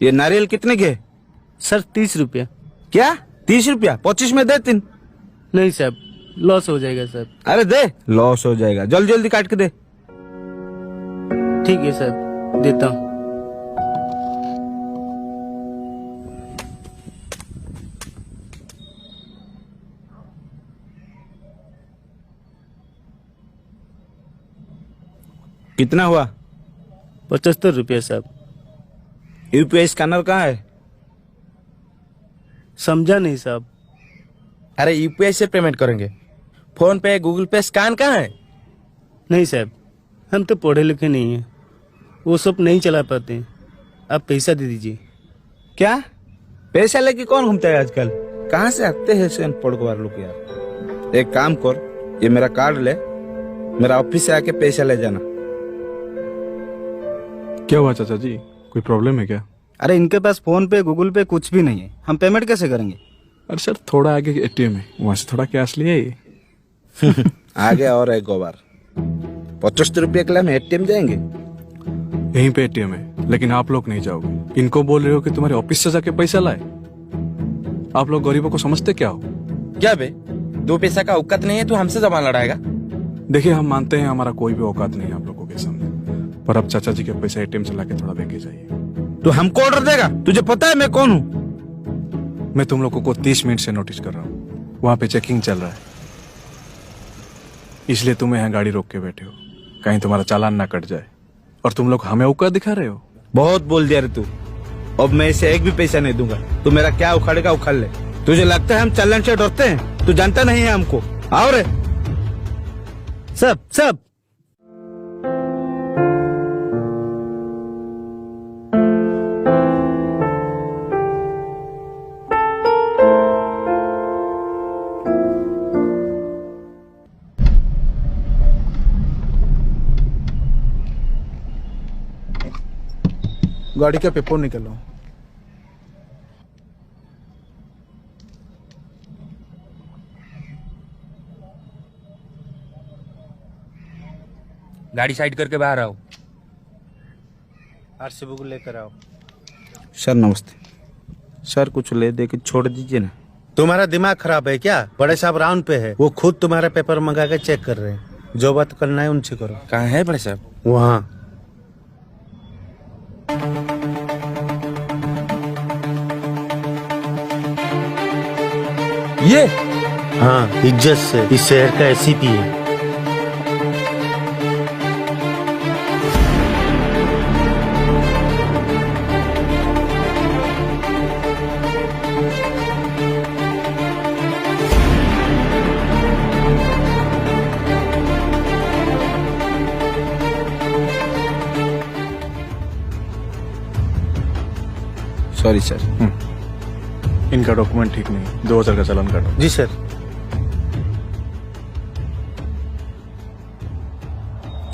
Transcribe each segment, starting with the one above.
ये नारियल कितने के? सर 30 रुपया। क्या 30 रुपया? 25 में दे 3। नहीं साहब, लॉस हो जाएगा सर। अरे दे, लॉस हो जाएगा। जल्दी जल्दी काट के दे। ठीक है सर, देता हूँ। कितना हुआ? 75 रुपया साहब। यूपीआई स्कैनर कहाँ है? समझा नहीं साहब। अरे यूपीआई से पेमेंट करेंगे। फोन पे, गूगल पे, स्कैन कहाँ है? नहीं साहब, हम तो पढ़े लिखे नहीं हैं, वो सब नहीं चला पाते हैं। आप पैसा दे दीजिए। क्या पैसा लेके कौन घूमता है आजकल? कहाँ से आते हैं से अनपढ़ लोग यार। एक काम कर, ये मेरा कार्ड ले, मेरा ऑफिस से आके पैसा ले जाना। क्या हुआ चाचा जी, कोई प्रॉब्लम है क्या? अरे इनके पास फोन पे गूगल पे कुछ भी नहीं है, हम पेमेंट कैसे करेंगे? अरे सर, थोड़ा आगे एटीएम है, वहां से थोड़ा कैश ले आइए। आगे और एक बार 75 रुपये के लिए हम एटीएम जाएंगे? यहीं पे एटीएम है, लेकिन आप लोग नहीं जाओगे। इनको बोल रहे हो कि तुम्हारे ऑफिस से जाके पैसा लाए। आप लोग गरीबों को समझते क्या हो? क्या बे, 2 पैसा का औकात नहीं है तो हमसे जबान लड़ाएगा? देखिए, हम मानते हैं हमारा कोई भी औकात नहीं है आप लोगों के सामने, पर अब चाचा जी के पैसा एटीएम से लाके थोड़ा देके जाइए। तो हमको ऑर्डर देगा? तुझे पता है मैं कौन हूँ? मैं तुम लोगों को 30 मिनट से नोटिस कर रहा हूँ, वहां पे चेकिंग चल रहा है, इसलिए तुम यहाँ गाड़ी रोक के बैठे हो, कहीं तुम्हारा चालान ना कट जाए। और तुम लोग हमें औकात दिखा रहे हो। बहुत बोल दिया रे तू, अब मैं इसे एक भी पैसा नहीं दूंगा। तू मेरा क्या उखाड़ेगा उखाड़ ले। तुझे लगता है हम चालान से डरते हैं? तू जानता नहीं है हमको। आओ रे सब गाड़ी का पेपर निकलो। गाड़ी साइड करके बाहर आओ। आरसी बुक लेकर आओ। सर नमस्ते। सर कुछ ले दे के छोड़ दीजिए ना। तुम्हारा दिमाग खराब है क्या? बड़े साहब राउंड पे है, वो खुद तुम्हारा पेपर मंगा के चेक कर रहे हैं। जो बात करना है उनसे करो। कहाँ है बड़े साहब? वहाँ। ये? हाँ, इज्जत से, इस शहर का एसीपी है। Sorry sir. इनका डॉक्यूमेंट ठीक नहीं, 2000 का चालान काटो। जी सर।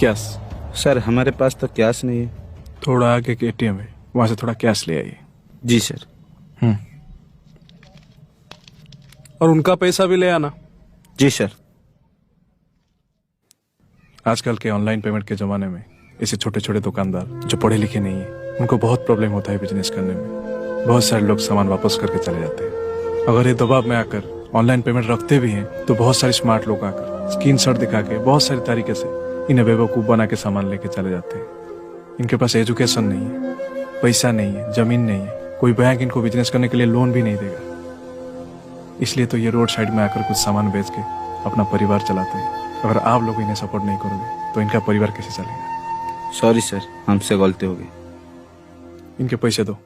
कैश? सर हमारे पास तो कैश नहीं है। थोड़ा आगे के एटीएम है, वहां से थोड़ा कैश ले आइए। जी सर। और उनका पैसा भी ले आना। जी सर। आजकल के ऑनलाइन पेमेंट के जमाने में ऐसे छोटे छोटे दुकानदार जो पढ़े लिखे नहीं है, उनको बहुत प्रॉब्लम होता है बिजनेस करने में। बहुत सारे लोग सामान वापस करके चले जाते हैं। अगर ये दबाव में आकर ऑनलाइन पेमेंट रखते भी हैं, तो बहुत सारे स्मार्ट लोग आकर स्क्रीनशॉट दिखा के बहुत सारी तरीके से इन्हें बेवकूफ बना के सामान लेके चले जाते हैं। इनके पास एजुकेशन नहीं है, पैसा नहीं है, जमीन नहीं है, कोई बैंक इनको बिजनेस करने के लिए लोन भी नहीं देगा। इसलिए तो ये रोड साइड में आकर कुछ सामान बेच के अपना परिवार चलाते हैं। अगर आप लोग इन्हें सपोर्ट नहीं करोगे तो इनका परिवार कैसे चलेगा? सॉरी सर, हमसे गलती हो गई। इनके पैसे दो।